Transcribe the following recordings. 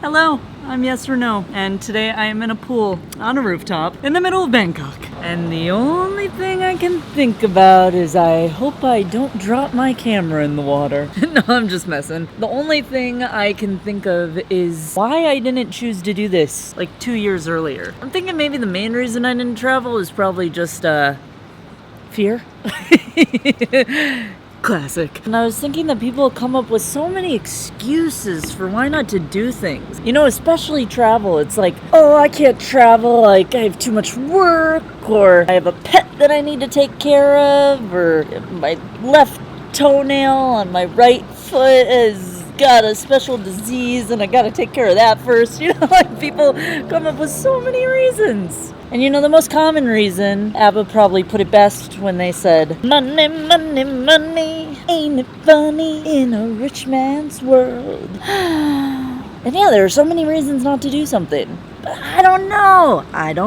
Hello, I'm Yes or No, and today I am in a pool on a rooftop in the middle of Bangkok. And the only thing I can think about is I hope I don't drop my camera in the water. No, I'm just messing. The only thing I can think of is why I didn't choose to do this like 2 years earlier. I'm thinking maybe the main reason I didn't travel is probably just, fear. Classic. And I was thinking that people come up with so many excuses for why not to do things. You know, especially travel. It's like, oh, I can't travel, like I have too much work, or I have a pet that I need to take care of, or my left toenail on my right foot has got a special disease and I gotta take care of that first. You know, like people come up with so many reasons. And you know, the most common reason, ABBA probably put it best when they said, money, money, money, ain't it funny in a rich man's world? And yeah, there are so many reasons not to do something. But I don't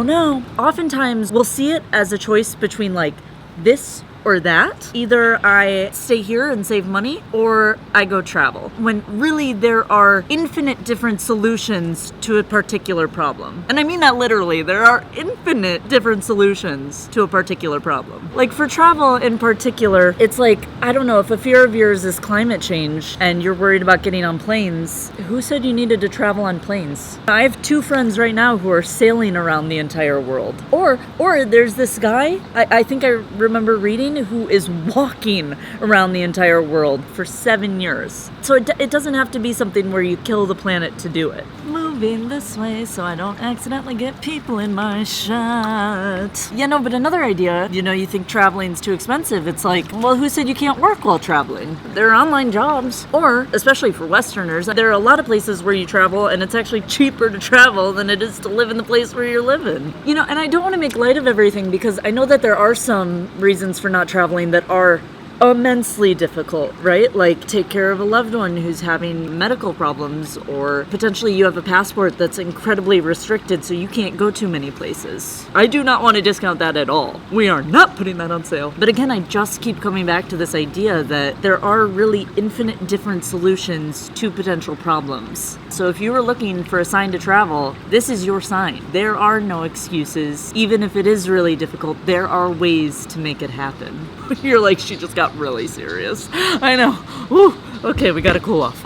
know. Oftentimes, we'll see it as a choice between like this or that. Either I stay here and save money, or I go travel. When really there are infinite different solutions to a particular problem. And I mean that literally. There are infinite different solutions to a particular problem. Like for travel in particular, it's like, I don't know, if a fear of yours is climate change and you're worried about getting on planes, who said you needed to travel on planes? I have 2 friends right now who are sailing around the entire world. Or there's this guy, I think I remember reading, who is walking around the entire world for 7 years. So it doesn't have to be something where you kill the planet to do it. Moving this way so I don't accidentally get people in my shot. Yeah, no, but another idea, you know, you think traveling's too expensive. It's like, well, who said you can't work while traveling? There are online jobs. Or, especially for Westerners, there are a lot of places where you travel and it's actually cheaper to travel than it is to live in the place where you're living. You know, and I don't want to make light of everything because I know that there are some reasons for not traveling that are immensely difficult, right? Like take care of a loved one who's having medical problems, or potentially you have a passport that's incredibly restricted so you can't go too many places. I do not want to discount that at all. We are not putting that on sale. But again, I just keep coming back to this idea that there are really infinite different solutions to potential problems. So if you were looking for a sign to travel, this is your sign. There are no excuses. Even if it is really difficult, there are ways to make it happen. You're like, she just got really serious. I know. Woo. Okay, we gotta cool off.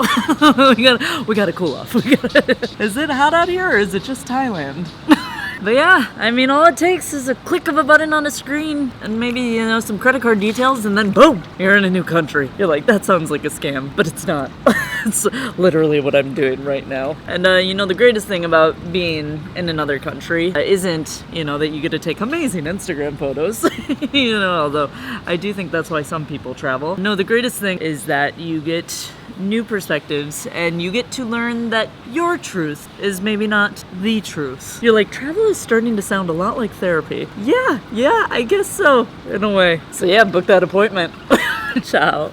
we gotta cool off. Is it hot out here or is it just Thailand? But yeah, I mean, all it takes is a click of a button on a screen and maybe, you know, some credit card details and then boom, you're in a new country. You're like, that sounds like a scam, but it's not. It's literally what I'm doing right now. And, you know, the greatest thing about being in another country isn't, you know, that you get to take amazing Instagram photos, you know, although I do think that's why some people travel. No, the greatest thing is that you get new perspectives and you get to learn that your truth is maybe not the truth. You're like, travel is starting to sound a lot like therapy. Yeah, I guess so, in a way. So yeah, book that appointment. Ciao.